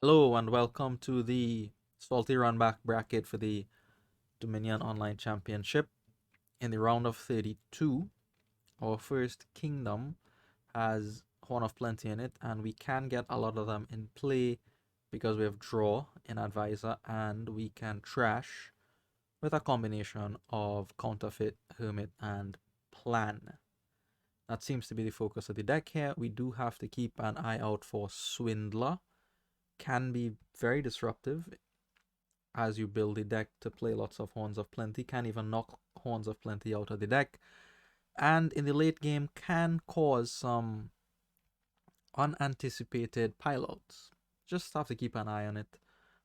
Hello and welcome to the salty runback bracket for the Dominion Online Championship. In the round of 32, our first kingdom has Horn of Plenty in it, and we can get a lot of them in play because we have draw in advisor, and we can trash with a combination of counterfeit, hermit, and plan. That seems to be the focus of the deck here. We do have to keep an eye out for Swindler. Can be very disruptive as you build the deck to play lots of Horns of Plenty, can even knock Horns of Plenty out of the deck, and in the late game can cause some unanticipated pileouts. Just have to keep an eye on it.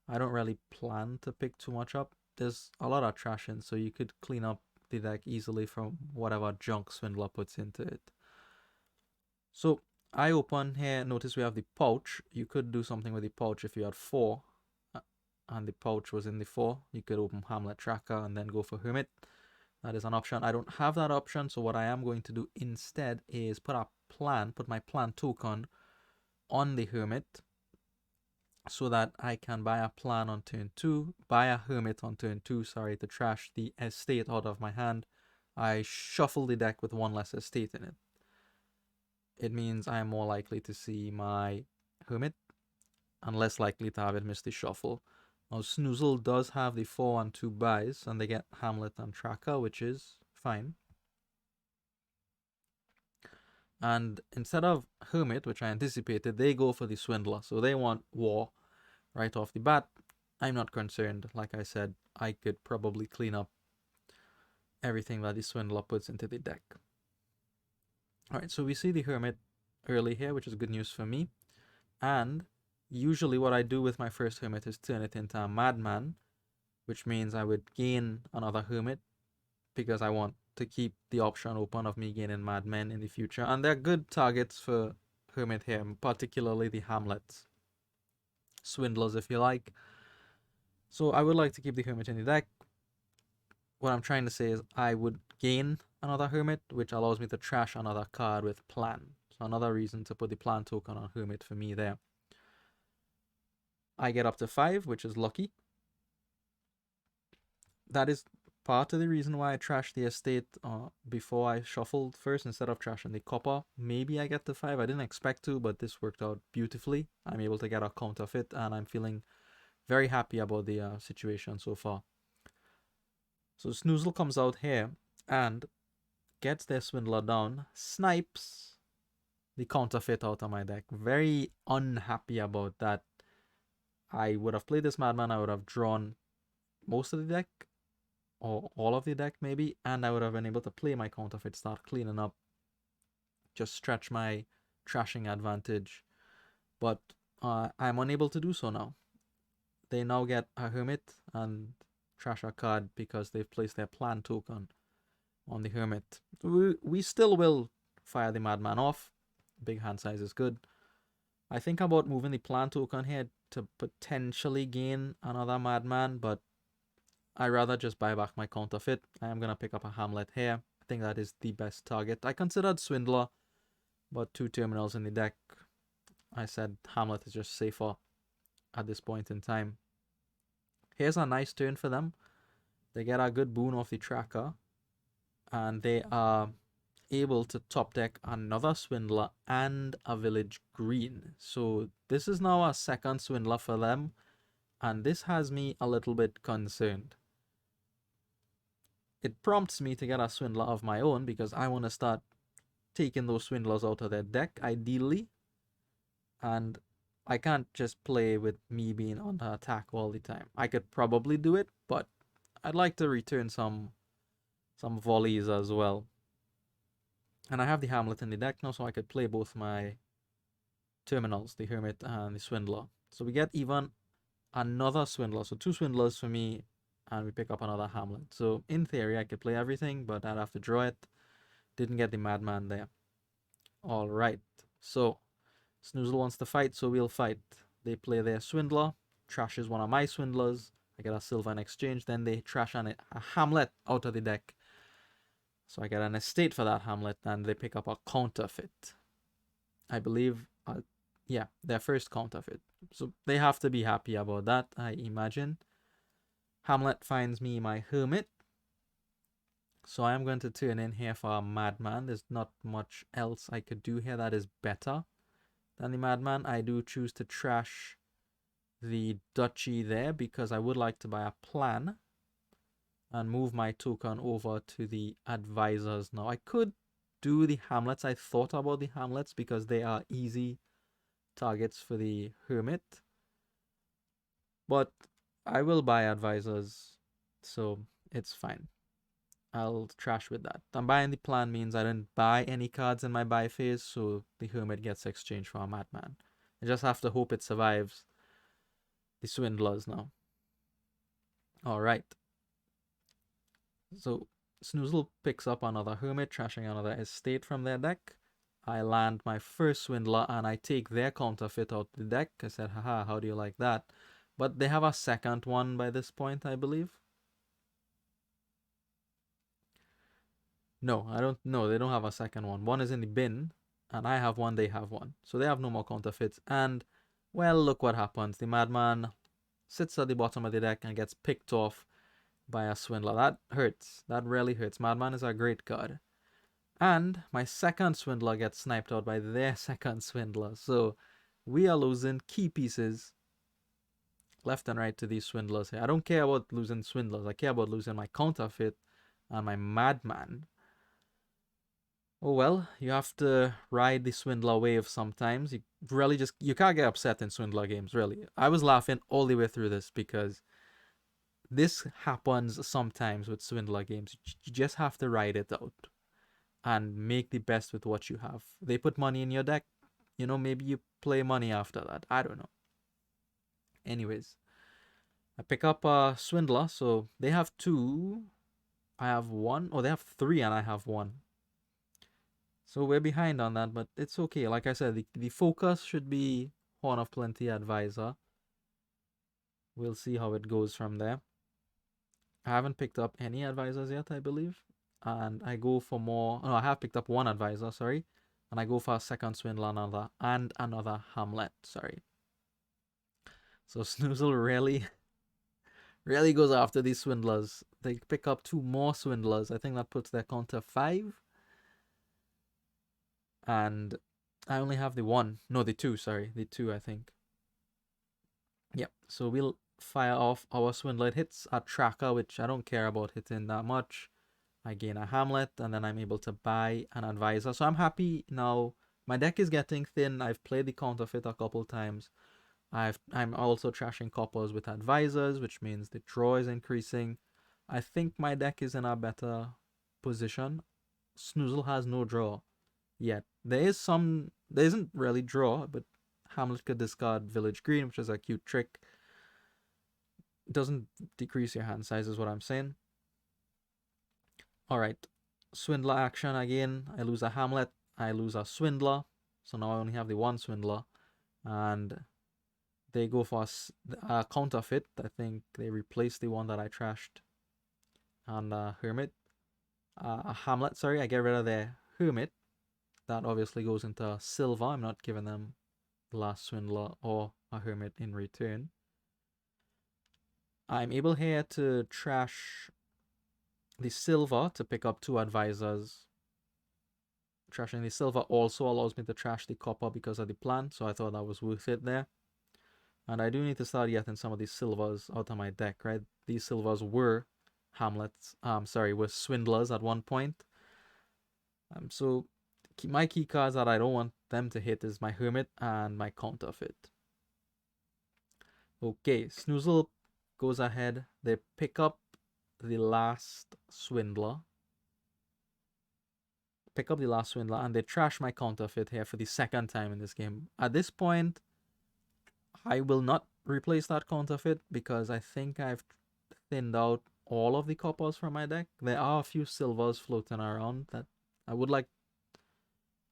I don't really plan to pick too much up. There's a lot of trash in, so you could clean up the deck easily from whatever junk Swindler puts into it. So I open here, notice we have the pouch. You could do something with the pouch if you had 4 and the pouch was in the 4. You could open Hamlet Tracker and then go for Hermit. That is an option. I don't have that option, so what I am going to do instead is put my plan token on the Hermit so that I can buy a plan on turn 2, buy a Hermit on turn 2, sorry, to trash the estate out of my hand. I shuffle the deck with 1 less estate in it. It means I am more likely to see my Hermit and less likely to have it miss the shuffle. Now, Snoozle does have the 4 and 2 buys, and they get Hamlet and Tracker, which is fine. And instead of Hermit, which I anticipated, they go for the Swindler. So they want War right off the bat. I'm not concerned. Like I said, I could probably clean up everything that the Swindler puts into the deck. Alright, so we see the Hermit early here, which is good news for me. And usually what I do with my first Hermit is turn it into a Madman, which means I would gain another Hermit because I want to keep the option open of me gaining Madmen in the future. And they're good targets for Hermit here, particularly the Hamlets. Swindlers, if you like. So I would like to keep the Hermit in the deck. What I'm trying to say is I would gain another Hermit, which allows me to trash another card with Plan. So another reason to put the Plan token on Hermit for me there. I get up to 5, which is lucky. That is part of the reason why I trashed the estate before I shuffled first instead of trashing the copper. Maybe I get to 5. I didn't expect to, but this worked out beautifully. I'm able to get a counterfeit, and I'm feeling very happy about the situation so far. So Snoozle comes out here and gets their Swindler down, snipes the counterfeit out of my deck. Very unhappy about that. I would have played this Madman. I would have drawn most of the deck, or all of the deck maybe, and I would have been able to play my counterfeit, start cleaning up, just stretch my trashing advantage. But I'm unable to do so now. They now get a Hermit and trash a card because they've placed their Plan token on the Hermit. We still will fire the Madman off. Big hand size is good. I think about moving the Plan token here to potentially gain another Madman, but I rather just buy back my counterfeit. I am going to pick up a Hamlet here. I think that is the best target. I considered Swindler, but 2 terminals in the deck. I said Hamlet is just safer at this point in time. Here's a nice turn for them. They get a good boon off the tracker, and they are able to top deck another Swindler and a Village Green. So this is now a second Swindler for them, and this has me a little bit concerned. It prompts me to get a Swindler of my own because I want to start taking those Swindlers out of their deck, ideally. And I can't just play with me being under attack all the time. I could probably do it, but I'd like to return some volleys as well. And I have the Hamlet in the deck now, so I could play both my terminals, the Hermit and the Swindler. So we get even another Swindler. So 2 Swindlers for me, and we pick up another Hamlet. So in theory, I could play everything, but I'd have to draw it. Didn't get the Madman there. All right. So Snoozle wants to fight, so we'll fight. They play their Swindler, trashes one of my Swindlers. I get a silver in exchange. Then they trash a Hamlet out of the deck. So I get an estate for that Hamlet, and they pick up a counterfeit. I believe, yeah, their first counterfeit. So they have to be happy about that, I imagine. Hamlet finds me my hermit. So I'm going to turn in here for a madman. There's not much else I could do here that is better than the madman. I do choose to trash the duchy there because I would like to buy a plan and move my token over to the advisors now. I could do the hamlets. I thought about the hamlets because they are easy targets for the hermit. But I will buy advisors, so it's fine. I'll trash with that. I'm buying the plan means I didn't buy any cards in my buy phase, so the hermit gets exchanged for a madman. I just have to hope it survives the swindlers now. Alright. So Snoozle picks up another hermit, trashing another estate from their deck. I land my first swindler and I take their counterfeit out the deck. I said, haha, how do you like that? But they have a second one by this point, I believe. No, I don't know. They don't have a second one. One is in the bin, and I have one, they have one. So they have no more counterfeits. And, well, look what happens. The madman sits at the bottom of the deck and gets picked off by a swindler. That hurts. That really hurts. Madman is a great card. And my second swindler gets sniped out by their second swindler. So we are losing key pieces left and right to these swindlers here. I don't care about losing swindlers. I care about losing my counterfeit and my madman. Oh well, you have to ride the swindler wave sometimes. You can't get upset in swindler games, really. I was laughing all the way through this because this happens sometimes with swindler games. You just have to ride it out and make the best with what you have. They put money in your deck, maybe you play money after that. I don't know. Anyways, I pick up a swindler, so they have two. I have one, or they have three and I have one. So we're behind on that, but it's okay. Like I said, the focus should be Horn of Plenty Advisor. We'll see how it goes from there. I haven't picked up any advisors yet, I believe. And I go for more. No, I have picked up one advisor, sorry. And I go for a second swindler and another hamlet, sorry. So Snoozle really goes after these swindlers. They pick up two more swindlers. I think that puts their count to 5. And I only have the one. No, the two, sorry. The two, I think. Yep. So we'll fire off our swindler. It hits a tracker, which I don't care about hitting that much. I gain a hamlet, and then I'm able to buy an advisor. So I'm happy now. My deck is getting thin. I've played the counterfeit a couple times. I'm also trashing coppers with advisors, which means the draw is increasing. I think my deck is in a better position. Snoozle has no draw yet. There isn't really draw, but Hamlet could discard Village Green, which is a cute trick. It doesn't decrease your hand size, is what I'm saying. Alright, Swindler action again. I lose a Hamlet, I lose a Swindler. So now I only have the one Swindler. And they go for a counterfeit. I think they replaced the one that I trashed. And a Hermit. A Hamlet, sorry, I get rid of their Hermit. That obviously goes into silver. I'm not giving them the last Swindler or a Hermit in return. I'm able here to trash the silver to pick up 2 advisors. Trashing the silver also allows me to trash the copper because of the plan, so I thought that was worth it there. And I do need to start getting some of these silvers out of my deck, right? These silvers were were swindlers at one point. So my key cards that I don't want them to hit is my Hermit and my Counterfeit. Okay, Snoozle goes ahead. They pick up the last Swindler. And they trash my Counterfeit here for the second time in this game. At this point, I will not replace that Counterfeit because I think I've thinned out all of the coppers from my deck. There are a few silvers floating around that I would like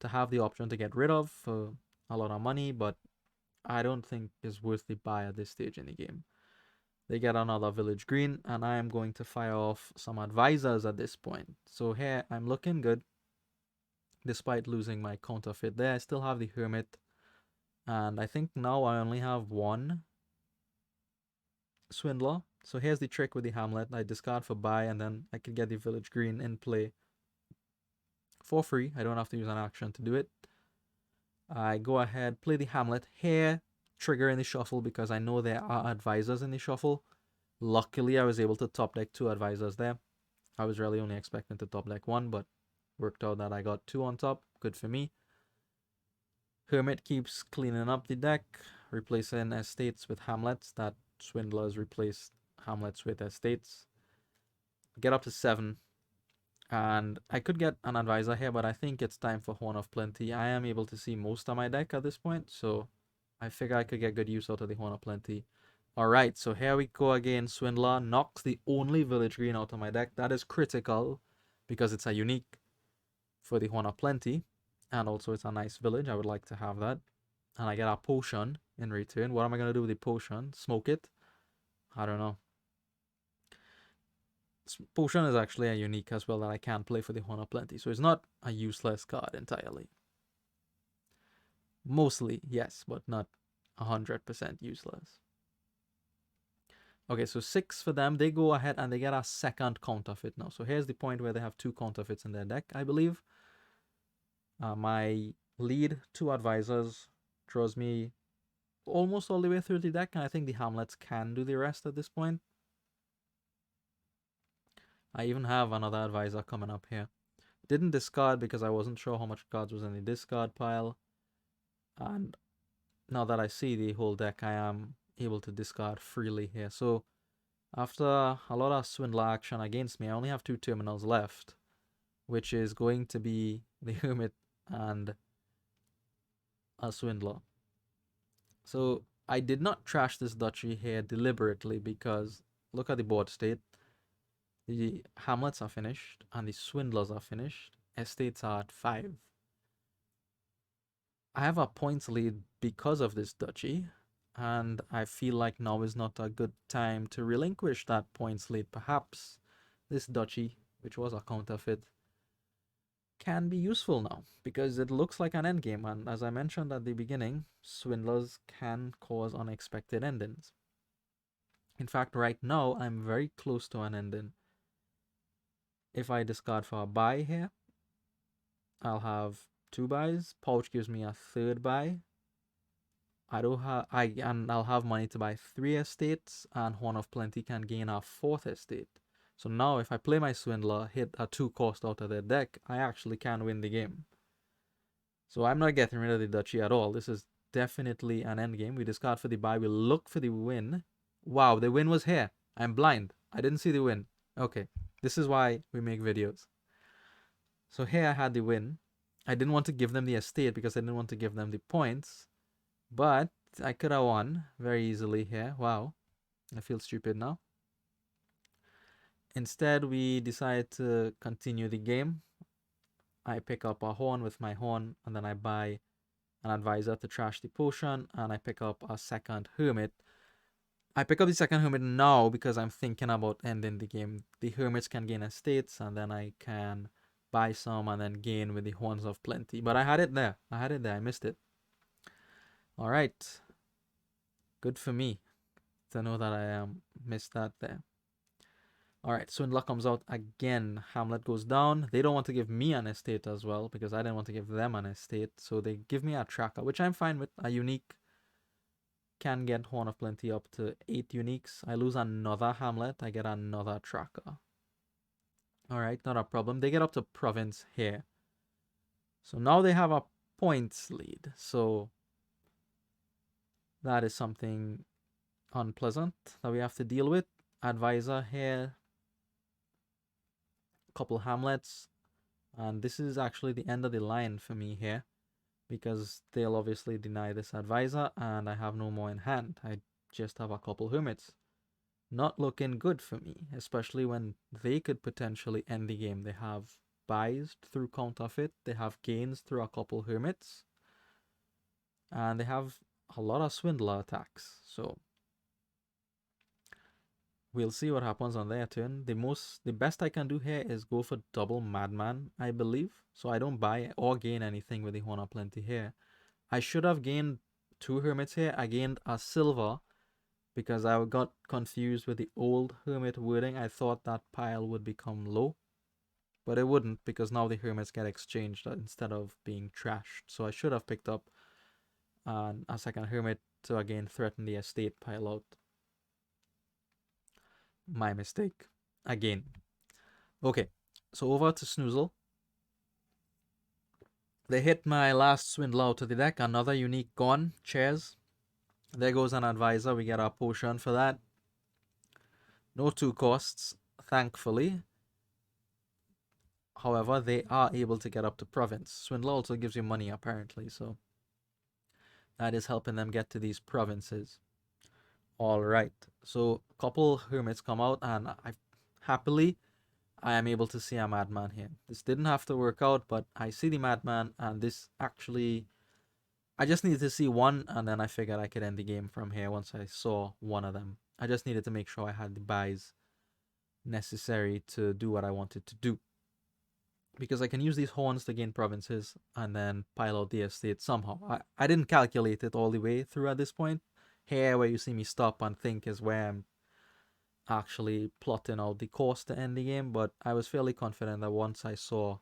to have the option to get rid of for a lot of money, but I don't think is worth the buy at this stage in the game. They get another Village Green, and I am going to fire off some advisors at this point. So here, I'm looking good. Despite losing my Counterfeit there, I still have the Hermit. And I think now I only have one Swindler. So here's the trick with the Hamlet. I discard for buy, and then I can get the Village Green in play for free. I don't have to use an action to do it. I go ahead, play the Hamlet here, trigger in the shuffle because I know there are advisors in the shuffle. Luckily, I was able to top deck 2 advisors there. I was really only expecting to top deck 1, but worked out that I got 2 on top. Good for me. Hermit keeps cleaning up the deck, replacing estates with hamlets. That Swindlers replaced hamlets with estates. Get up to 7. And I could get an advisor here, but I think it's time for Horn of Plenty. I am able to see most of my deck at this point, so I figure I could get good use out of the Horn of Plenty. Alright, so here we go again. Swindler knocks the only Village Green out of my deck. That is critical because it's a unique for the Horn of Plenty. And also it's a nice village. I would like to have that. And I get a potion in return. What am I going to do with the potion? Smoke it? I don't know. Potion is actually a unique as well that I can play for the Horn of Plenty. So it's not a useless card entirely. Mostly, yes, but not 100% useless. Okay, so 6 for them. They go ahead and they get a second counterfeit now. So here's the point where they have 2 counterfeits in their deck, I believe. My lead 2 advisors draws me almost all the way through the deck, and I think the Hamlets can do the rest at this point. I even have another advisor coming up here. Didn't discard because I wasn't sure how much cards was in the discard pile. And now that I see the whole deck, I am able to discard freely here. So after a lot of Swindler action against me, I only have 2 terminals left, which is going to be the Hermit and a Swindler. So I did not trash this duchy here deliberately because look at the board state. The Hamlets are finished and the Swindlers are finished. Estates are at 5. I have a points lead because of this duchy, and I feel like now is not a good time to relinquish that points lead. Perhaps this duchy, which was a counterfeit, can be useful now because it looks like an endgame, and as I mentioned at the beginning, Swindlers can cause unexpected endings. In fact, right now I'm very close to an ending. If I discard for a buy here, I'll have 2 buys. Pouch gives me a 3rd buy. I'll have money to buy 3 estates, and Horn of Plenty can gain a 4th estate. So now if I play my Swindler, hit a 2 cost out of their deck, I actually can win the game. So I'm not getting rid of the duchy at all. This is definitely an endgame. We discard for the buy, we look for the win. Wow, the win was here. I'm blind. I didn't see the win. Okay, this is why we make videos. So here I had the win. I didn't want to give them the estate because I didn't want to give them the points. But I could have won very easily here. Wow, I feel stupid now. Instead, we decided to continue the game. I pick up a horn with my horn, and then I buy an advisor to trash the potion, and I pick up a second hermit. I pick up the second hermit now because I'm thinking about ending the game. The hermits can gain estates, and then I can buy some and then gain with the horns of plenty. But I had it there. I missed it. All right. Good for me to know that I missed that there. All right, Swindler comes out again. Hamlet goes down. They don't want to give me an estate as well because I didn't want to give them an estate. So they give me a tracker, which I'm fine with. A unique can get Horn of Plenty up to 8 uniques. I lose another Hamlet. I get another tracker. All right, not a problem. They get up to province here. So now they have a points lead. So that is something unpleasant that we have to deal with. Advisor here. Couple Hamlets. And this is actually the end of the line for me here because they'll obviously deny this advisor and I have no more in hand. I just have a couple hermits. Not looking good for me, especially when they could potentially end the game. They have buys through counterfeit, they have gains through a couple hermits, and they have a lot of swindler attacks. So we'll see what happens on their turn. The best I can do here is go for double Madman, I believe. So I don't buy or gain anything with the Horn of Plenty here. I should have gained 2 hermits here. I gained a silver because I got confused with the old hermit wording. I thought that pile would become low, but it wouldn't, because now the hermits get exchanged instead of being trashed. So I should have picked up a second hermit to again threaten the estate pile out. My mistake. Again. Okay, so over to Snoozle. They hit my last Swindler out of the deck. Another unique gone. Cheers. There goes an advisor. We get our potion for that. No 2 costs, thankfully. However, they are able to get up to province. Swindler also gives you money, apparently, so that is helping them get to these provinces. Alright, so a couple hermits come out, and happily I am able to see a madman here. This didn't have to work out, but I see the madman, and this actually, I just needed to see one, and then I figured I could end the game from here once I saw one of them. I just needed to make sure I had the buys necessary to do what I wanted to do, because I can use these horns to gain provinces and then pile out the estate somehow. I didn't calculate it all the way through at this point. Here where you see me stop and think is where I'm actually plotting out the course to end the game, but I was fairly confident that once I saw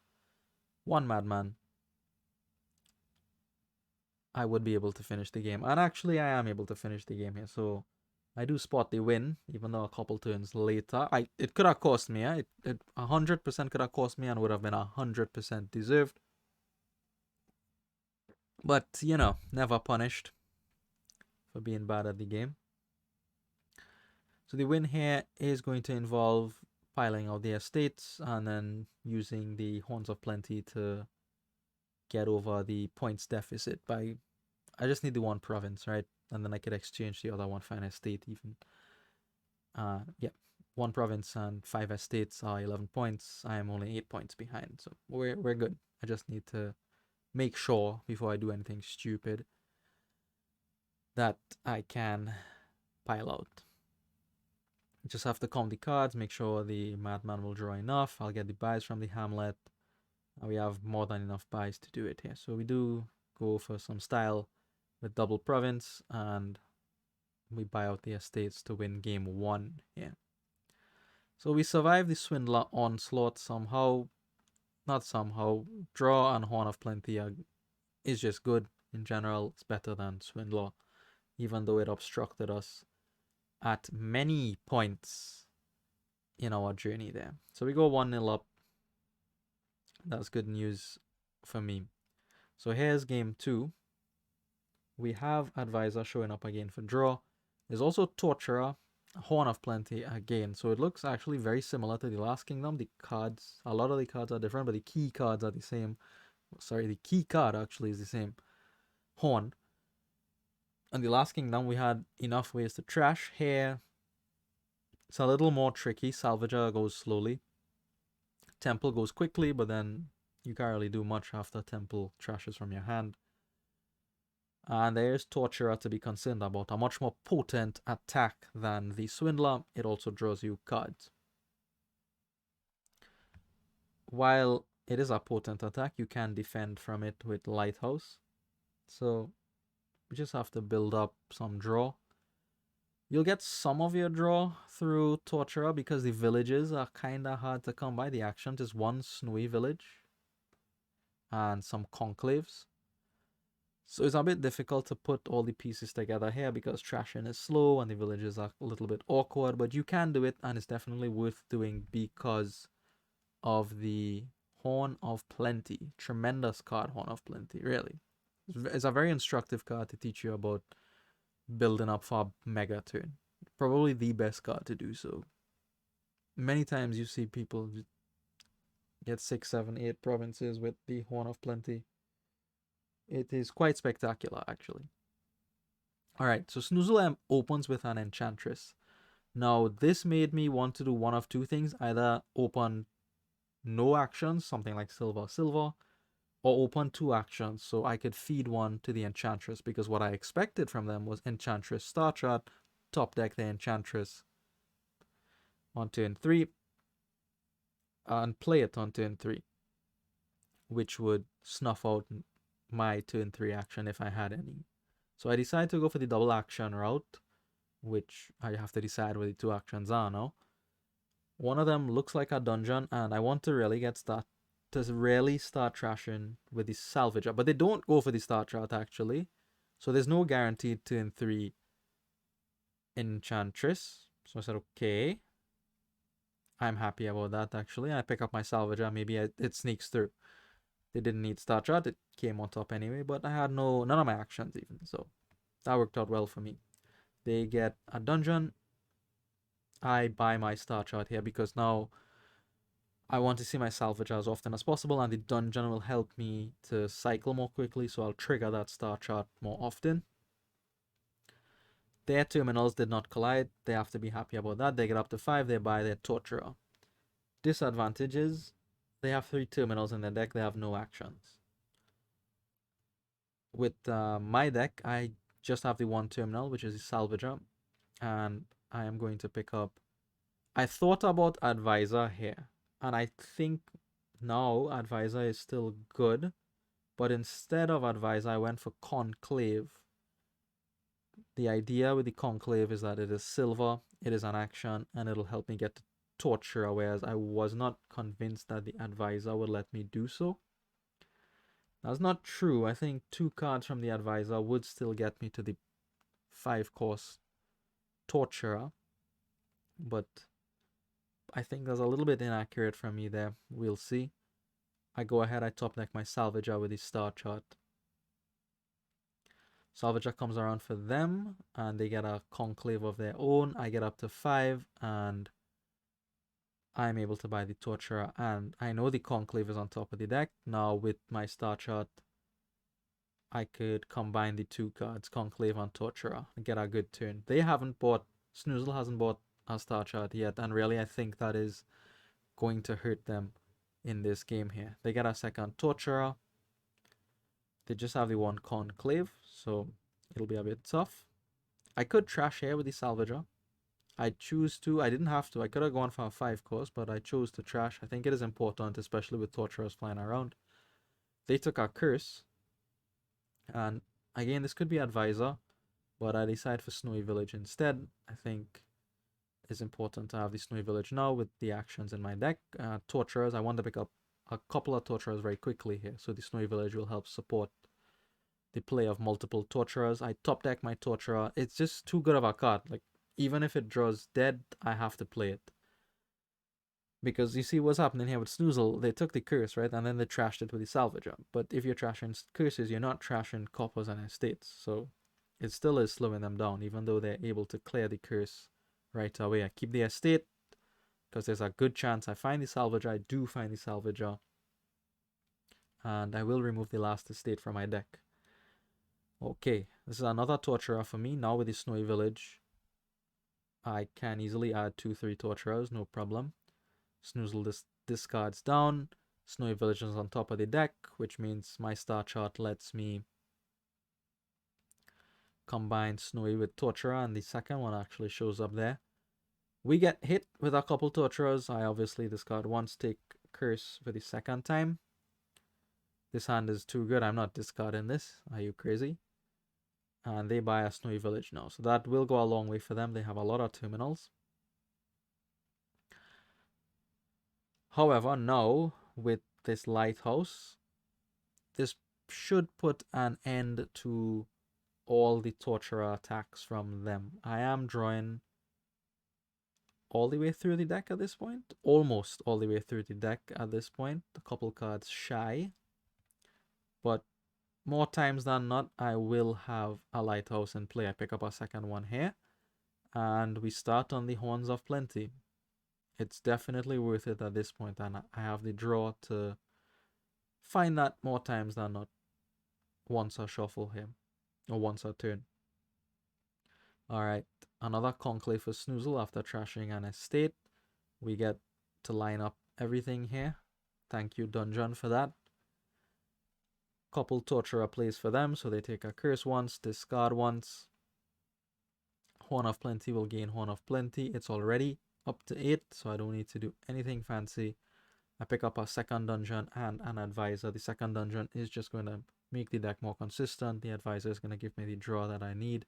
one madman, I would be able to finish the game. And actually I am able to finish the game here, so I do spot the win, even though a couple turns later. It could have cost me, it 100% could have cost me and would have been 100% deserved. But, you know, never punished for being bad at the game. So the win here is going to involve piling out the estates and then using the Horns of Plenty to get over the points deficit by... I just need the 1 province, right? And then I could exchange the other one for an estate even. Yeah, 1 province and 5 estates are 11 points. I am only 8 points behind, so we're good. I just need to make sure before I do anything stupid that I can pile out. Just have to count the cards, make sure the madman will draw enough. I'll get the buys from the hamlet. We have more than enough buys to do it here. So we do go for some style with double province, and we buy out the estates to win game 1 here. So we survive the Swindler onslaught somehow. Not somehow. Draw and Horn of Plenty is just good in general. It's better than Swindler, even though it obstructed us at many points in our journey there. So we go 1-0 up. That's good news for me. So here's game 2. We have Advisor showing up again for draw. There's also Torturer, Horn of Plenty again. So it looks actually very similar to the last kingdom. The cards, a lot of the cards are different, but the key cards are the same. Sorry, the key card actually is the same. Horn. And the last kingdom, we had enough ways to trash. Here, it's a little more tricky. Salvager goes slowly. Temple goes quickly, but then you can't really do much after Temple trashes from your hand. And there's Torturer to be concerned about. A much more potent attack than the Swindler. It also draws you cards. While it is a potent attack, you can defend from it with Lighthouse. So we just have to build up some draw. You'll get some of your draw through Torturer because the villages are kind of hard to come by. The action is 1 snowy village and some conclaves. So it's a bit difficult to put all the pieces together here because trashing is slow and the villages are a little bit awkward, but you can do it, and it's definitely worth doing because of the Horn of Plenty. Tremendous card, Horn of Plenty, really. It's a very instructive card to teach you about building up for a mega turn. Probably the best card to do so. Many times you see people get 6, 7, 8 provinces with the Horn of Plenty. It is quite spectacular, actually. Alright, so Snoozle opens with an Enchantress. Now, this made me want to do one of 2 things. Either open no actions, something like Silver, Silver, or open 2 actions so I could feed one to the Enchantress, because what I expected from them was Enchantress Star Chart, top deck the Enchantress on turn 3, and play it on turn 3, which would snuff out my turn 3 action if I had any. So I decide to go for the double action route, which I have to decide where the 2 actions are now. One of them looks like a dungeon, and I want to really start trashing with the salvager, but they don't go for the start chart actually. So there's no guaranteed turn 3 enchantress. So I said, okay, I'm happy about that actually. I pick up my salvager, maybe it sneaks through. They didn't need start chart, it came on top anyway, but I had none of my actions even, so that worked out well for me. They get a dungeon. I buy my start chart here because now I want to see my salvager as often as possible, and the dungeon will help me to cycle more quickly, so I'll trigger that start chart more often. Their terminals did not collide. They have to be happy about that. They get up to 5, they buy their torturer. Disadvantage is they have 3 terminals in their deck, they have no actions. With my deck, I just have the 1 terminal, which is the salvager, and I am going to pick up. I thought about advisor here, and I think now advisor is still good, but instead of advisor, I went for conclave. The idea with the conclave is that it is silver, it is an action, and it'll help me get to torturer, whereas I was not convinced that the advisor would let me do so. That's not true. I think 2 cards from the advisor would still get me to the 5-cost torturer, but I think that's a little bit inaccurate from me there. We'll see. I go ahead, I top deck my salvager with the star chart. Salvager comes around for them, and they get a conclave of their own. I get up to 5, and I'm able to buy the torturer, and I know the conclave is on top of the deck. Now with my star chart, I could combine the 2 cards, conclave and torturer, and get a good turn. They haven't bought, Snoozle hasn't bought a star chart yet, and really I think that is going to hurt them in this game here. They get a second torturer. They just have the 1 conclave, so it'll be a bit tough. I could trash here with the salvager. I choose to. I didn't have to. I could have gone for a 5-cost, but I chose to trash. I think it is important, especially with torturers flying around. They took a curse, and again, this could be advisor, but I decided for Snowy Village instead. I think it's important to have the Snowy Village now with the actions in my deck. Torturers, I want to pick up a couple of torturers very quickly here, so the Snowy Village will help support the play of multiple torturers. I top deck my torturer. It's just too good of a card. Like, even if it draws dead, I have to play it. Because you see what's happening here with Snoozle, they took the curse, right? And then they trashed it with the salvager. But if you're trashing curses, you're not trashing coppers and estates. So it still is slowing them down, even though they're able to clear the curse right away. I keep the estate, because there's a good chance I find the salvager. I do find the salvager. And I will remove the last estate from my deck. Okay, this is another torturer for me. Now with the Snowy Village, I can easily add 2-3 torturers, no problem. Snoozle discards down. Snowy Village is on top of the deck, which means my star chart lets me combine Snowy with Torturer, and the second one actually shows up there. We get hit with a couple Torturers. I obviously discard once, take Curse for the second time. This hand is too good. I'm not discarding this. Are you crazy? And they buy a Snowy Village now. So that will go a long way for them. They have a lot of terminals. However, now with this Lighthouse, this should put an end to all the Torturer attacks from them. I am drawing all the way through the deck at this point. Almost all the way through the deck at this point. A couple cards shy. But more times than not, I will have a Lighthouse in play. I pick up a second one here. And we start on the Horns of Plenty. It's definitely worth it at this point, and I have the draw to find that more times than not once I shuffle him, or once a turn. Alright, another Conclave for Snoozle after trashing an estate. We get to line up everything here. Thank you, Dungeon, for that. Couple Torturer plays for them, so they take a Curse once, discard once. Horn of Plenty will gain Horn of Plenty. It's already up to 8, so I don't need to do anything fancy. I pick up a second dungeon and an advisor. The second dungeon is just going to make the deck more consistent. The advisor is going to give me the draw that I need.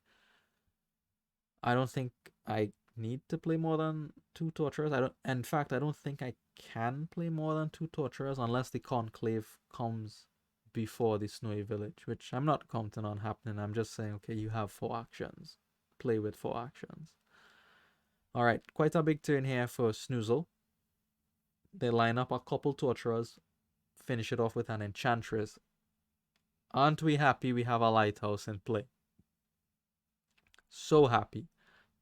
I don't think I need to play more than 2 torturers. In fact, I don't think I can play more than 2 torturers unless the conclave comes before the snowy village, which I'm not counting on happening. I'm just saying, okay, you have 4 actions. Play with 4 actions. All right, quite a big turn here for Snoozle. They line up a couple torturers, finish it off with an enchantress. Aren't we happy we have a lighthouse in play? So happy.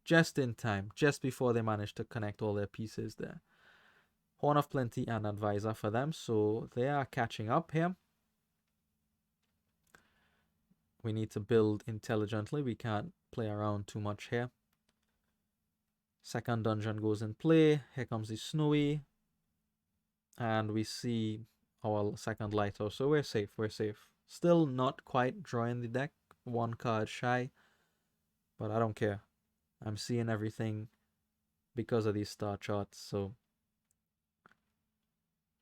Just in time, just before they manage to connect all their pieces there. Horn of Plenty and Advisor for them, so they are catching up here. We need to build intelligently. We can't play around too much here. Second dungeon goes in play. Here comes the Snowy. And we see our second lighthouse, so we're safe, we're safe. Still not quite drawing the deck, 1 card shy, but I don't care. I'm seeing everything because of these star charts, so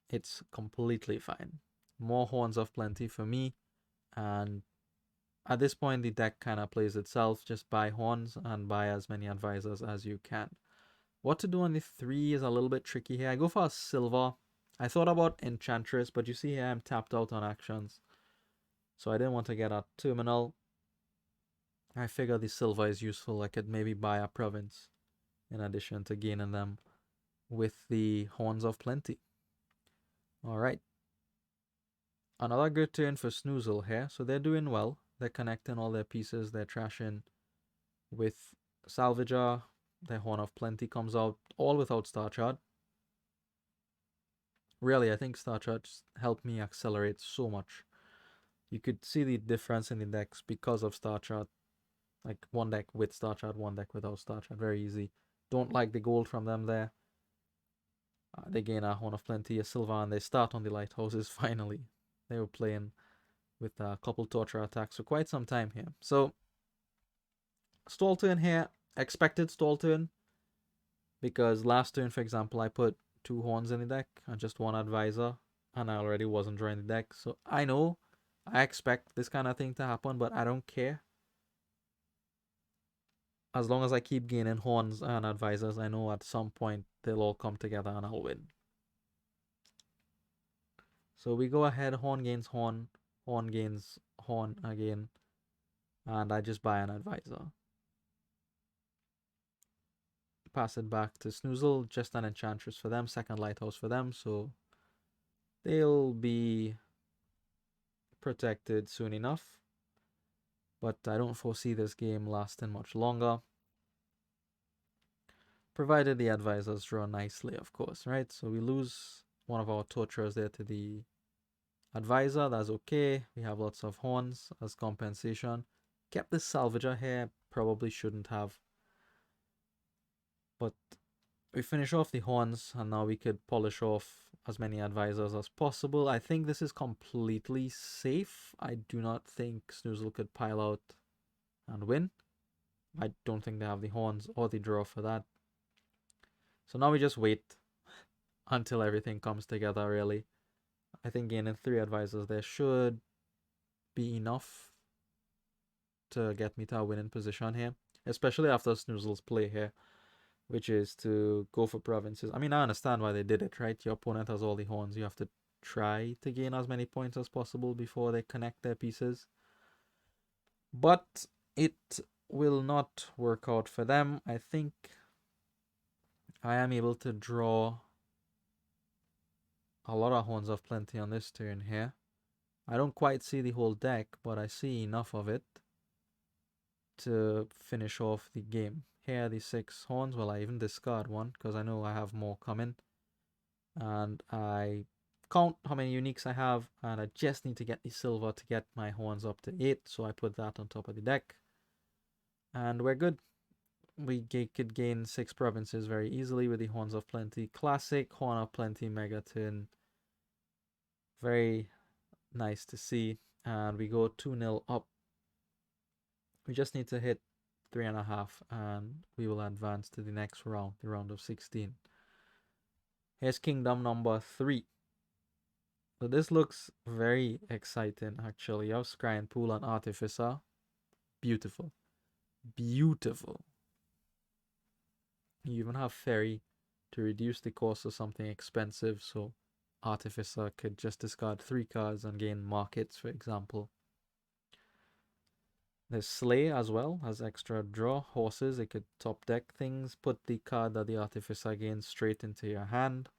it's completely fine. More Horns of Plenty for me, and at this point the deck kind of plays itself. Just buy horns and buy as many advisors as you can. What to do on the 3 is a little bit tricky here. I go for a silver. I thought about Enchantress, but you see here I'm tapped out on actions. So I didn't want to get a terminal. I figure the silver is useful. I could maybe buy a province in addition to gaining them with the Horns of Plenty. Alright. Another good turn for Snoozle here. So they're doing well. They're connecting all their pieces. They're trashing with Salvager. Their Horn of Plenty comes out, all without Star Chart. Really, I think Star Charts helped me accelerate so much. You could see the difference in the decks because of Star Chart. Like 1 deck with Star Chart, 1 deck without Star Chart. Very easy. Don't like the gold from them there. They gain a Horn of Plenty, a silver, and they start on the lighthouses finally. They were playing with a couple torture attacks for quite some time here. So, stall turn here. Expected stall turn. Because last turn, for example, I put 2 horns in the deck and just 1 advisor, and I already wasn't drawing the deck. So I know, I expect this kind of thing to happen, but I don't care. As long as I keep gaining horns and advisors, I know at some point they'll all come together and I'll win. So we go ahead, horn gains horn gains horn again, and I just buy an advisor. Pass it back to Snoozle, just an enchantress for them, second lighthouse for them, so they'll be protected soon enough. But I don't foresee this game lasting much longer. Provided the advisors draw nicely, of course, right? So we lose one of our torturers there to the advisor. That's okay. We have lots of horns as compensation. Kept this salvager here. Probably shouldn't have. But we finish off the horns, and now we could polish off as many advisors as possible. I think this is completely safe. I do not think Snoozle could pile out and win. I don't think they have the horns or the draw for that. So now we just wait until everything comes together, really. I think gaining 3 advisors there should be enough to get me to a winning position here, especially after Snoozle's play here, which is to go for provinces. I mean, I understand why they did it, right? Your opponent has all the horns. You have to try to gain as many points as possible before they connect their pieces. But it will not work out for them. I think I am able to draw a lot of Horns of Plenty on this turn here. I don't quite see the whole deck, but I see enough of it to finish off the game. Here are the 6 horns. Well, I even discard 1 because I know I have more coming. And I count how many uniques I have, and I just need to get the silver to get my horns up to 8, so I put that on top of the deck. And we're good. We could gain 6 provinces very easily with the Horns of Plenty. Classic Horn of Plenty Megaton. Very nice to see. And we go 2-0 up. We just need to hit 3.5 and we will advance to the next round, the round of 16. Here's Kingdom number 3. So this looks very exciting, actually. You have Scry and Pool and Artificer. Beautiful. Beautiful. You even have Fairy to reduce the cost of something expensive, so Artificer could just discard 3 cards and gain markets, for example. There's Slay as well, has extra draw. Horses, it could top deck things, put the card that the Artificer gains straight into your hand.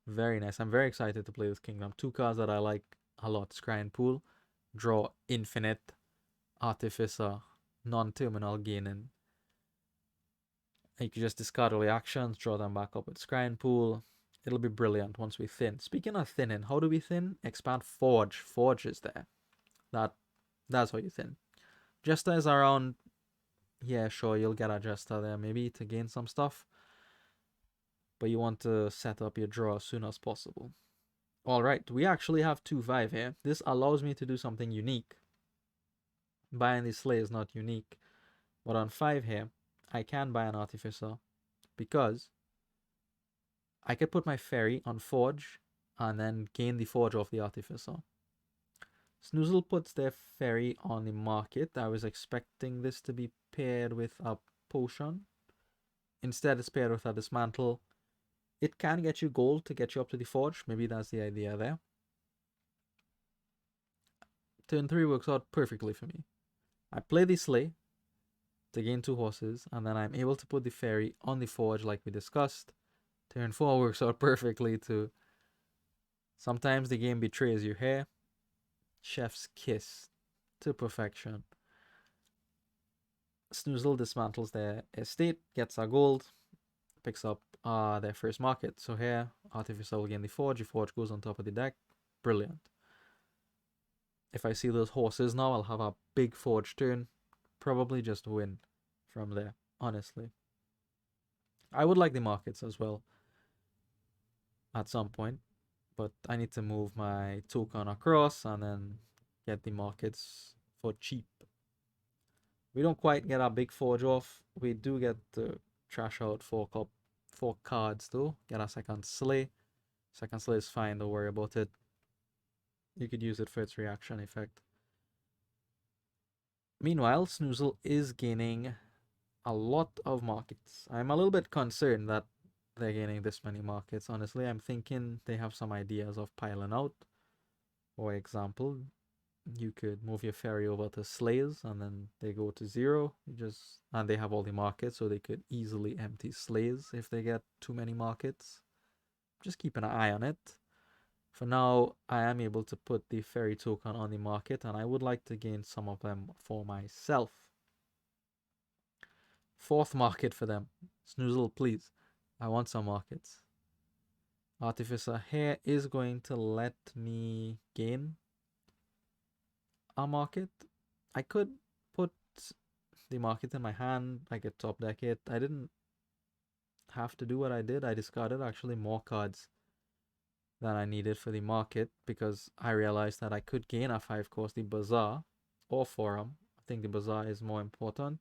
Very nice. I'm very excited to play this Kingdom. 2 cards that I like a lot. Scry and Pool. Draw infinite. Artificer. Non-terminal gaining. You can just discard all the actions, draw them back up with Scry and Pool. It'll be brilliant once we thin. Speaking of thinning, how do we thin? Expand Forge. Forge is there. That's how you thin. Jester is around. Yeah, sure, you'll get a Jester there maybe to gain some stuff. But you want to set up your draw as soon as possible. Alright, we actually have 2-5 here. This allows me to do something unique. Buying the Slay is not unique. But on 5 here, I can buy an Artificer because I could put my Fairy on Forge and then gain the Forge off the Artificer. Snoozle puts their Fairy on the market. I was expecting this to be paired with a potion. Instead, it's paired with a dismantle. It can get you gold to get you up to the Forge. Maybe that's the idea there. Turn 3 works out perfectly for me. I play the Slay to gain 2 horses, and then I'm able to put the Fairy on the Forge like we discussed. Turn 4 works out perfectly too. Sometimes the game betrays you here. Chef's kiss to perfection. Snoozle dismantles their estate, gets a gold, picks up their first market. So here, Artificer will gain the Forge. The Forge goes on top of the deck. Brilliant. If I see those horses now, I'll have a big Forge turn. Probably just win from there, honestly. I would like the markets as well at some point, but I need to move my token across and then get the markets for cheap. We don't quite get our big Forge off. We do get to trash out 4 cards though. Get a second Slay. Second Slay is fine, don't worry about it. You could use it for its reaction effect. Meanwhile, Snoozle is gaining a lot of markets. I'm a little bit concerned that they're gaining this many markets. Honestly, I'm thinking they have some ideas of piling out. For example, you could move your Fairy over to Slays and then they go to 0. And they have all the markets, so they could easily empty Slays if they get too many markets. Just keep an eye on it. For now, I am able to put the Fairy token on the market, and I would like to gain some of them for myself. 4th market for them. Snoozle, please. I want some markets. Artificer here is going to let me gain a market. I could put the market in my hand. I could top deck it. I didn't have to do what I did. I discarded actually more cards than I needed for the market because I realized that I could gain a 5 cost, the Bazaar or Forum. I think the Bazaar is more important.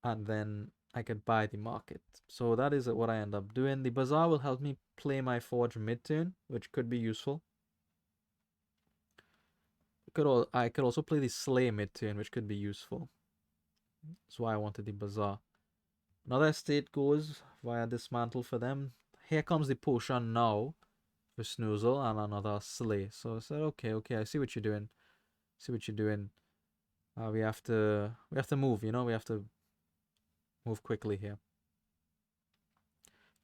And then I could buy the market. So that is what I end up doing. The Bazaar will help me play my Forge mid-turn, which could be useful. I could also play the Slay mid-turn, which could be useful. That's why I wanted the Bazaar. Another estate goes via dismantle for them. Here comes the potion now for Snoozle and another Slay. So I said, okay, I see what you're doing. We have to move, you know, we have to move quickly here.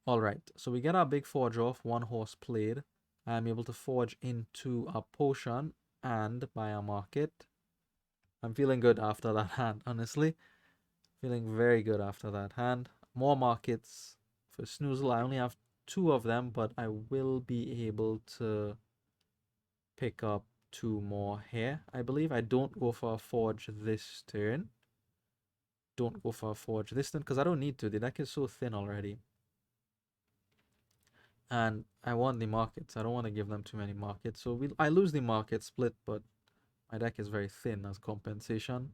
Alright, so we get our big Forge off, 1 horse played. I'm able to forge into a potion and buy a market. I'm feeling good after that hand, honestly. Feeling very good after that hand. More markets for Snoozle. I only have 2 of them, but I will be able to pick up 2 more here. I believe I don't go for a Forge this turn. Don't go for a Forge this turn because I don't need to. The deck is so thin already. And I want the markets. I don't want to give them too many markets. So I lose the market split, but my deck is very thin as compensation.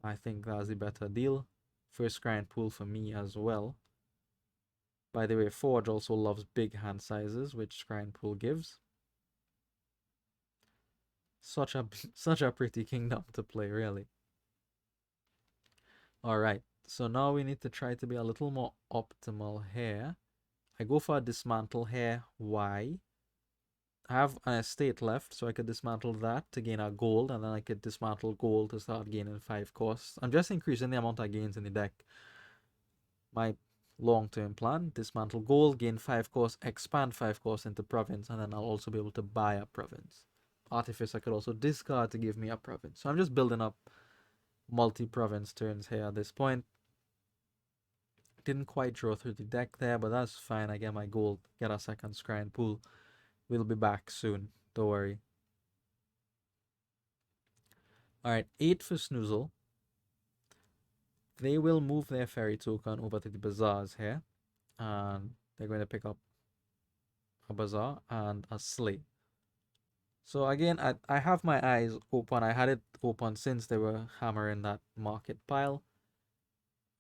I think that's the better deal. First Scry and Pool for me as well. By the way, Forge also loves big hand sizes, which Scrying Pool gives. Such a such a pretty kingdom to play, really. Alright, so now we need to try to be a little more optimal here. I go for a dismantle here. Why? I have an estate left, so I could dismantle that to gain a gold, and then I could dismantle gold to start gaining 5 costs. I'm just increasing the amount of gains in the deck. My long-term plan, dismantle gold, gain 5 costs, expand 5 costs into province, and then I'll also be able to buy a province. Artifice I could also discard to give me a province. So I'm just building up multi-province turns here at this point. Didn't quite draw through the deck there, but that's fine. I get my gold, get a second Scrying Pool. We'll be back soon, don't worry. Alright, 8 for Snoozle. They will move their ferry token over to the bazaars here. And they're going to pick up a bazaar and a sleigh. So again, I have my eyes open. I had it open since they were hammering that market pile.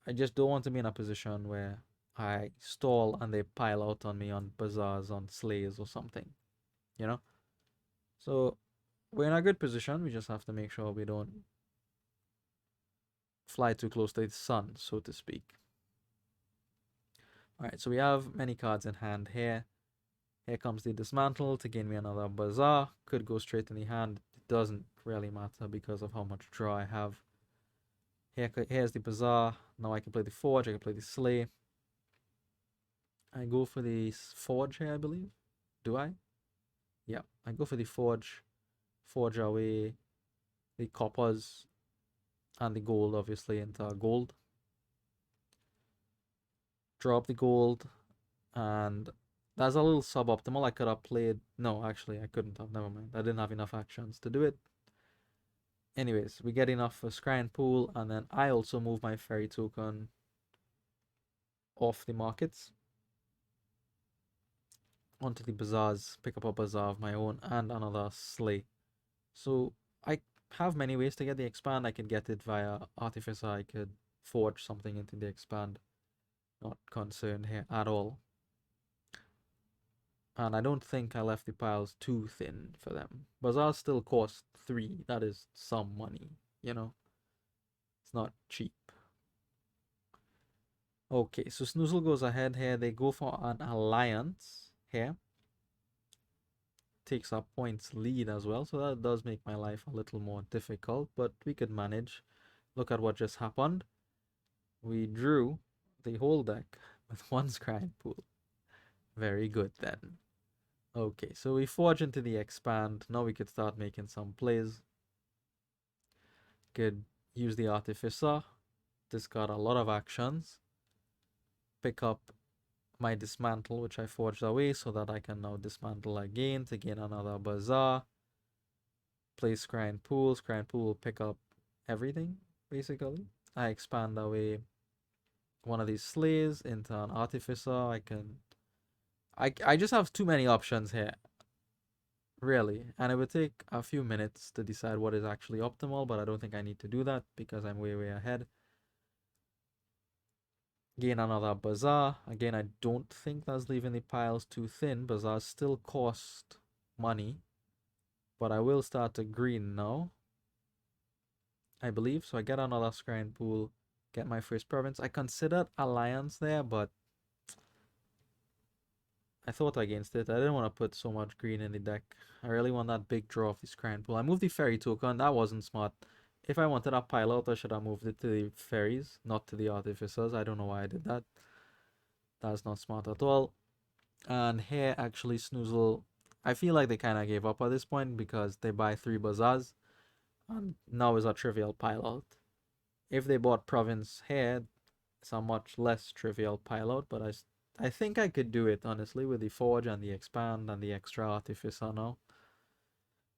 I just don't want to be in a position where I stall and they pile out on me on bazaars, on sleighs or something, you know? So we're in a good position. We just have to make sure we don't fly too close to the sun, so to speak. Alright, so we have many cards in hand here. Here comes the dismantle to gain me another bazaar. Could go straight in the hand. It doesn't really matter because of how much draw I have. Here's the bazaar. Now I can play the forge. I can play the sleigh. I go for the forge here, I believe. Do I? Yeah, I go for the forge. Forge away the coppers and the gold, obviously, into gold. Drop the gold. And that's a little suboptimal. I could have played... No, actually, I couldn't have. Never mind. I didn't have enough actions to do it. Anyways, we get enough for Scrying Pool, and then I also move my ferry token off the markets onto the bazaars, pick up a bazaar of my own, and another sleigh. So I have many ways to get the expand. I could get it via Artificer. I could forge something into the expand. Not concerned here at all. And I don't think I left the piles too thin for them. Bazaars still cost 3. That is some money, you know? It's not cheap. Okay, so Snoozle goes ahead here. They go for an alliance here. Takes a points lead as well, so that does make my life a little more difficult, but we could manage. Look at what just happened. We drew the whole deck with one Scrying Pool. Very good then. Okay, so we forge into the expand. Now we could start making some plays. Could use the Artificer. Discard a lot of actions. Pick up my dismantle, which I forged away, so that I can now dismantle again to gain another bazaar. Play Scrying Pool. Scrying Pool will pick up everything, basically. I expand away one of these sleighs into an Artificer. I just have too many options here, really, and it would take a few minutes to decide what is actually optimal, but I don't think I need to do that because I'm way ahead. Gain another bazaar. Again, I don't think that's leaving the piles too thin. Bazaars still cost money, but I will start to green now, I believe. So I get another Scrying Pool, get my first province. I considered alliance there, but I thought against it. I didn't want to put so much green in the deck. I really want that big draw of the Scrying Pool. I moved the ferry token. That wasn't smart. If I wanted a pile out, I should have moved it to the ferries, not to the artificers. I don't know why I did that. That's not smart at all. And here, actually, Snoozle, I feel like they kind of gave up at this point because they buy 3 bazaars. And now is a trivial pile out. If they bought province here, it's a much less trivial pile out, but I think I could do it, honestly, with the forge and the expand and the extra artificer now.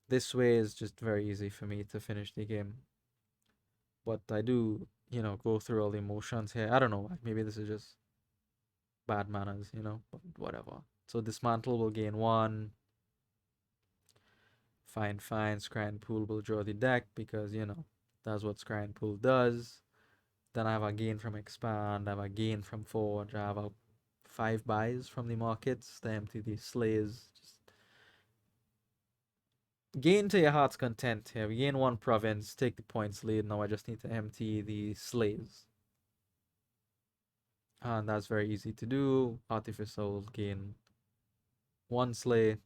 This way is just very easy for me to finish the game. But I do, go through all the emotions here. I don't know, maybe this is just bad manners, but whatever. So dismantle will gain 1. Fine. Scrying Pool will draw the deck because, that's what Scrying Pool does. Then I have a gain from expand, I have a gain from forge, I have a 5 buys from the markets to empty the slays. Just gain to your heart's content here. We gain 1 province, take the points lead. Now I just need to empty the slays. And that's very easy to do. Artificial gain 1 slay.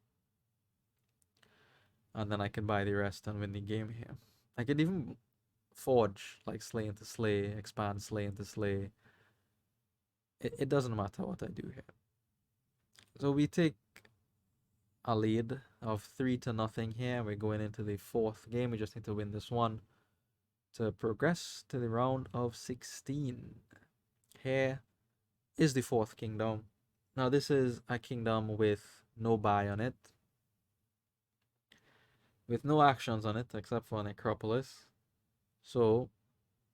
And then I can buy the rest and win the game here. I could even forge, like slay into slay, expand slay into slay. It doesn't matter what I do here. So we take a lead of 3-0 here. We're going into the 4th game. We just need to win this one to progress to the round of 16. Here is the 4th kingdom. Now this is a kingdom with no buy on it, with no actions on it except for necropolis. So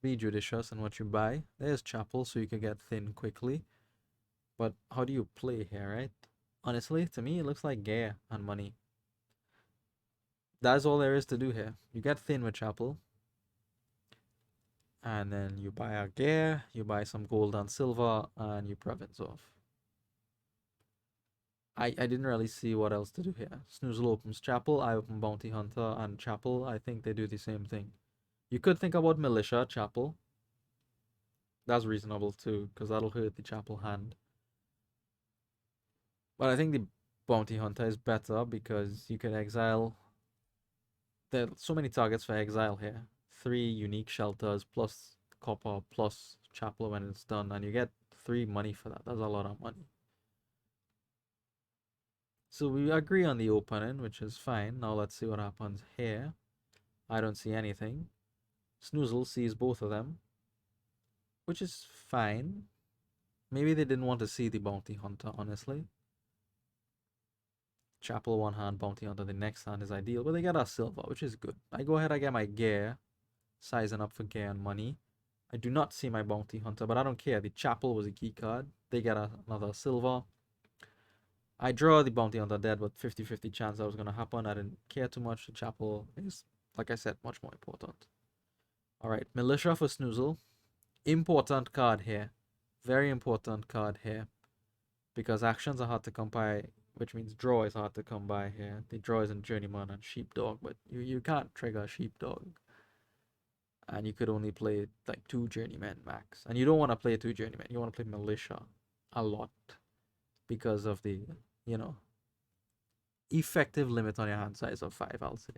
be judicious in what you buy. There's chapel, so you can get thin quickly. But how do you play here, right? Honestly, to me, it looks like gear and money. That's all there is to do here. You get thin with chapel. And then you buy a gear, you buy some gold and silver, and you province off. I didn't really see what else to do here. Snoozle opens chapel, I open bounty hunter and chapel. I think they do the same thing. You could think about militia, chapel. That's reasonable too, because that'll hurt the chapel hand. But I think the bounty hunter is better because you can exile. There are so many targets for exile here. 3 unique shelters plus copper plus chapel when it's done, and you get 3 money for that. That's a lot of money. So we agree on the opening, which is fine. Now let's see what happens here. I don't see anything. Snoozle sees both of them, which is fine. Maybe they didn't want to see the bounty hunter, honestly. Chapel 1 hand, bounty hunter the next hand is ideal, but they get a silver, which is good. I go ahead, I get my gear, sizing up for gear and money. I do not see my bounty hunter, but I don't care. The chapel was a key card. They get another silver. I draw the bounty hunter dead, but 50-50 chance that was going to happen. I didn't care too much. The chapel is, like I said, much more important. Alright, Militia for Snoozle. Important card here. Very important card here. Because actions are hard to come by, which means draw is hard to come by here. The draw is in Journeyman and Sheepdog, but you can't trigger Sheepdog. And you could only play like 2 Journeymen max. And you don't want to play 2 Journeymen. You want to play Militia a lot. Because of the, effective limit on your hand size of 5, I'll say.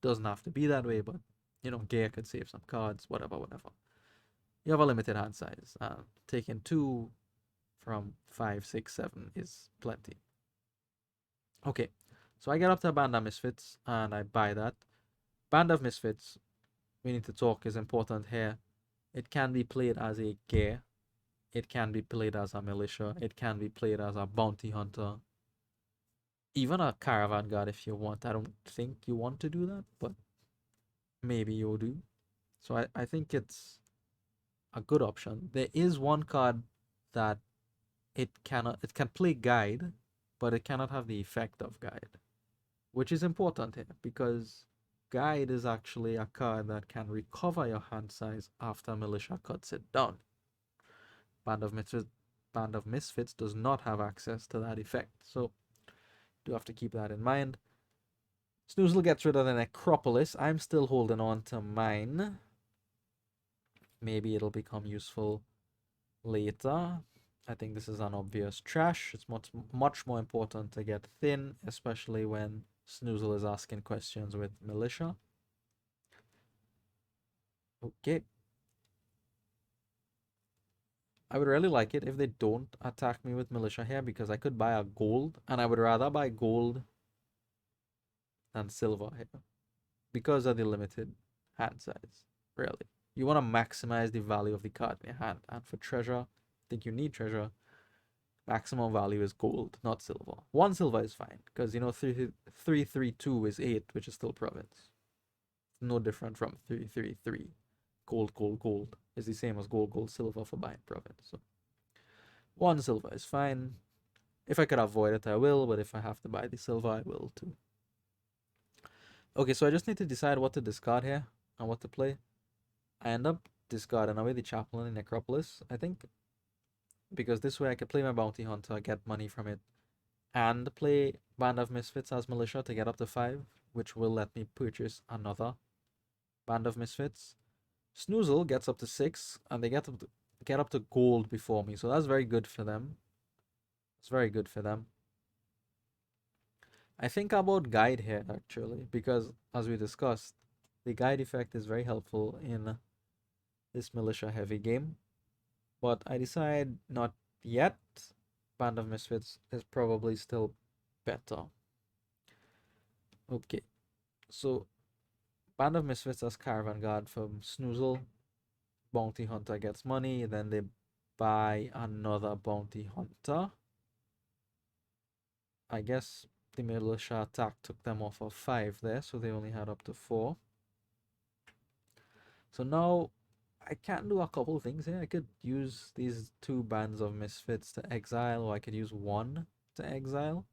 Doesn't have to be that way, but, gear could save some cards, whatever. You have a limited hand size. Taking 2 from 5, 6, 7 is plenty. Okay, so I get up to a Band of Misfits, and I buy that. Band of Misfits, we need to talk, is important here. It can be played as a gear. It can be played as a militia. It can be played as a bounty hunter. Even a caravan guard if you want. I don't think you want to do that, but maybe you'll do. So I think it's a good option. There is one card that it can play guide, but it cannot have the effect of guide, which is important here because guide is actually a card that can recover your hand size after militia cuts it down. Band of Misfits does not have access to that effect, so do have to keep that in mind. Snoozle gets rid of the necropolis. I'm still holding on to mine. Maybe it'll become useful later. I think this is an obvious trash. It's much more important to get thin, especially when Snoozle is asking questions with militia. Okay. I would really like it if they don't attack me with militia here because I could buy a gold, and I would rather buy gold than silver here because of the limited hand size, really. You want to maximize the value of the card in your hand, and for treasure, I think you need treasure. Maximum value is gold, not silver. 1 silver is fine because 332 is 8, which is still province. No different from 333. Gold is the same as gold, silver for buying province. So 1 silver is fine. If I could avoid it, I will, but if I have to buy the silver, I will too. Okay, so I just need to decide what to discard here and what to play. I end up discarding away the Chaplain and Necropolis. I think because this way I could play my Bounty Hunter, get money from it, and play Band of Misfits as Militia to get up to 5, which will let me purchase another Band of Misfits. Snoozle gets up to 6, and they get up to gold before me, so that's very good for them. It's very good for them. I think about guide here actually, because as we discussed, the guide effect is very helpful in this militia heavy game. But I decide not yet. Band of Misfits is probably still better. Okay, so Band of Misfits as Caravan Guard from Snoozle. Bounty Hunter gets money, then they buy another Bounty Hunter. I guess the militia attack took them off of 5 there, so they only had up to 4. So now I can do a couple things here. I could use these 2 bands of misfits to exile, or I could use 1 to exile.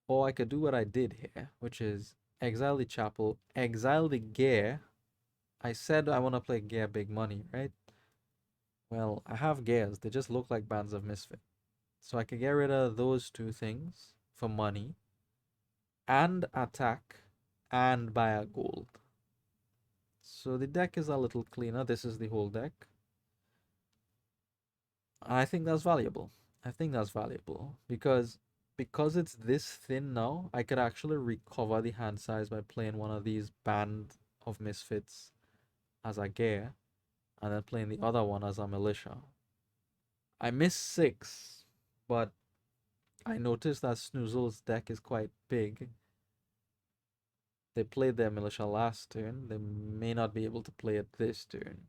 Or I could do what I did here, which is exile the chapel, exile the gear. I said I want to play gear big money, right? Well, I have gears. They just look like bands of misfit. So I could get rid of those 2 things for money and attack and buy a gold. So the deck is a little cleaner. This is the whole deck. I think that's valuable. I think that's valuable because it's this thin now, I could actually recover the hand size by playing one of these band of misfits as a gear and then playing the other one as a militia. I missed 6, but I noticed that Snoozle's deck is quite big. They played their militia last turn. They may not be able to play it this turn.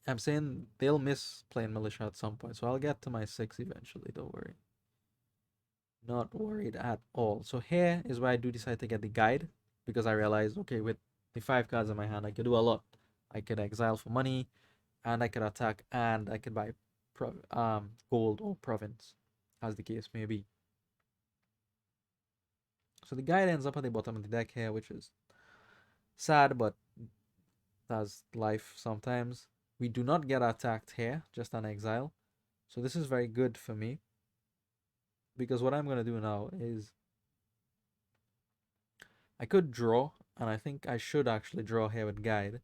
I'm saying they'll miss playing militia at some point, so I'll get to my 6 eventually, don't worry. Not worried at all. So here is where I do decide to get the guide, because I realized, okay, with the 5 cards in my hand, I could do a lot. I could exile for money, and I could attack, and I could buy gold or province, as the case may be. So the guide ends up at the bottom of the deck here, which is sad, but that's life sometimes. We do not get attacked here, just an exile. So this is very good for me, because what I'm going to do now is I could draw, and I think I should actually draw here with guide.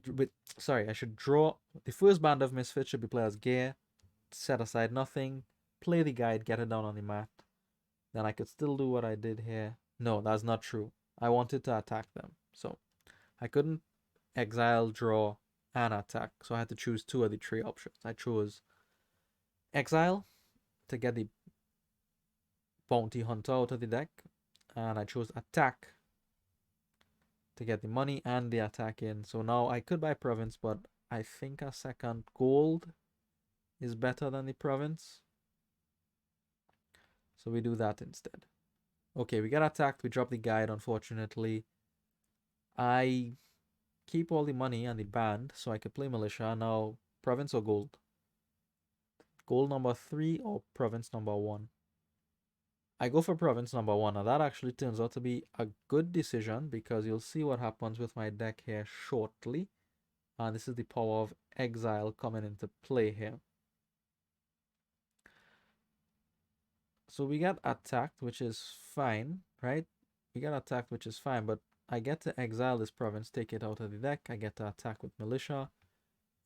But sorry, I should draw. The first band of misfits should be played as gear, set aside nothing, play the guide, get it down on the mat. Then I could still do what I did here. No, that's not true. I wanted to attack them, so I couldn't exile, draw, and attack. So I had to choose 2 of the 3 options. I chose exile to get the bounty hunter out of the deck, and I chose attack to get the money and the attack in. So now I could buy province, but I think a second gold is better than the province. So we do that instead. Okay, we got attacked. We drop the guide, unfortunately. I keep all the money and the band, so I could play militia. Now, province or gold? Gold number 3 or province number 1? I go for province number 1, and that actually turns out to be a good decision, because you'll see what happens with my deck here shortly. And this is the power of exile coming into play here. So we get attacked, which is fine, right? We get attacked, which is fine, but I get to exile this province, take it out of the deck. I get to attack with militia,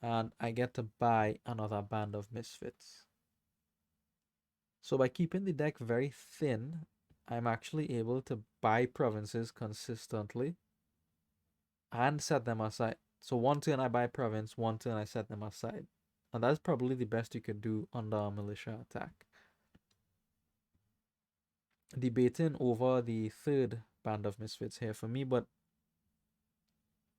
and I get to buy another band of misfits. So by keeping the deck very thin, I'm actually able to buy provinces consistently and set them aside. So 1 turn I buy province, 1 turn I set them aside. And that's probably the best you could do under a militia attack. Debating over the 3rd band of misfits here for me, but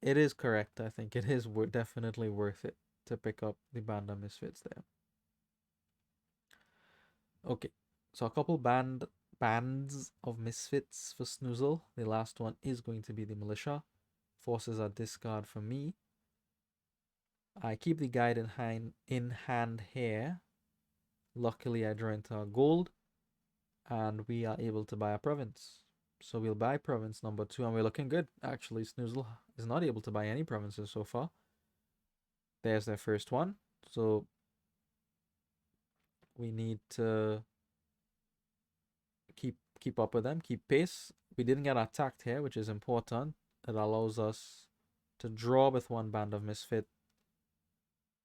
it is correct. I think it is definitely worth it to pick up the band of misfits there. Okay, so a couple bands of misfits for Snoozle. The last one is going to be the militia. Forces a discard for me. I keep the guide in hand here. Luckily, I draw into a gold, and we are able to buy a province. So we'll buy province number 2, and we're looking good. Actually, Snoozle is not able to buy any provinces so far. There's their first one. So we need to keep up with them, keep pace. We didn't get attacked here, which is important. It allows us to draw with one band of misfit,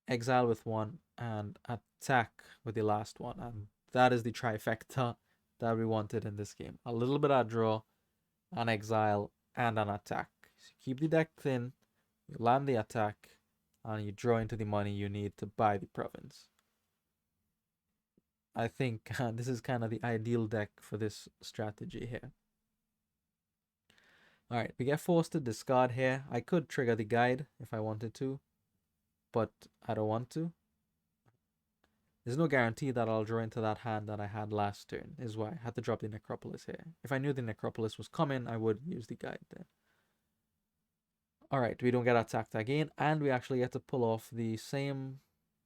exile with one, and attack with the last one. And that is the trifecta that we wanted in this game. A little bit of draw, an exile, and an attack. So keep the deck thin, you land the attack, and you draw into the money you need to buy the province. I think this is kind of the ideal deck for this strategy here. Alright, we get forced to discard here. I could trigger the guide if I wanted to, but I don't want to. There's no guarantee that I'll draw into that hand that I had last turn, is why I had to drop the Necropolis here. If I knew the Necropolis was coming, I would use the guide then. Alright, we don't get attacked again, and we actually get to pull off the same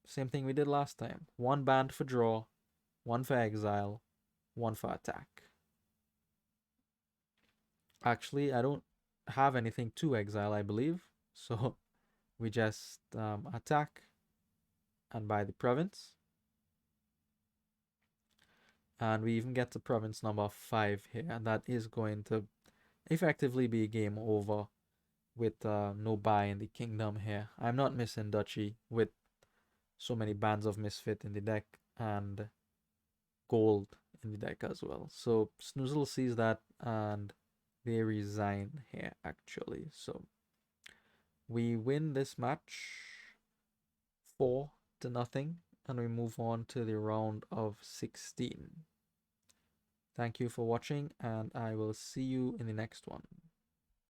thing we did last time. One band for draw, one for exile, one for attack. Actually, I don't have anything to exile, I believe. So we just attack and buy the province. And we even get to province number 5 here. And that is going to effectively be game over with no buy in the kingdom here. I'm not missing Duchy with so many bands of misfit in the deck and gold in the deck as well. So Snoozle sees that and they resign here actually. So we win this match 4-0 and we move on to the round of 16. Thank you for watching and I will see you in the next one.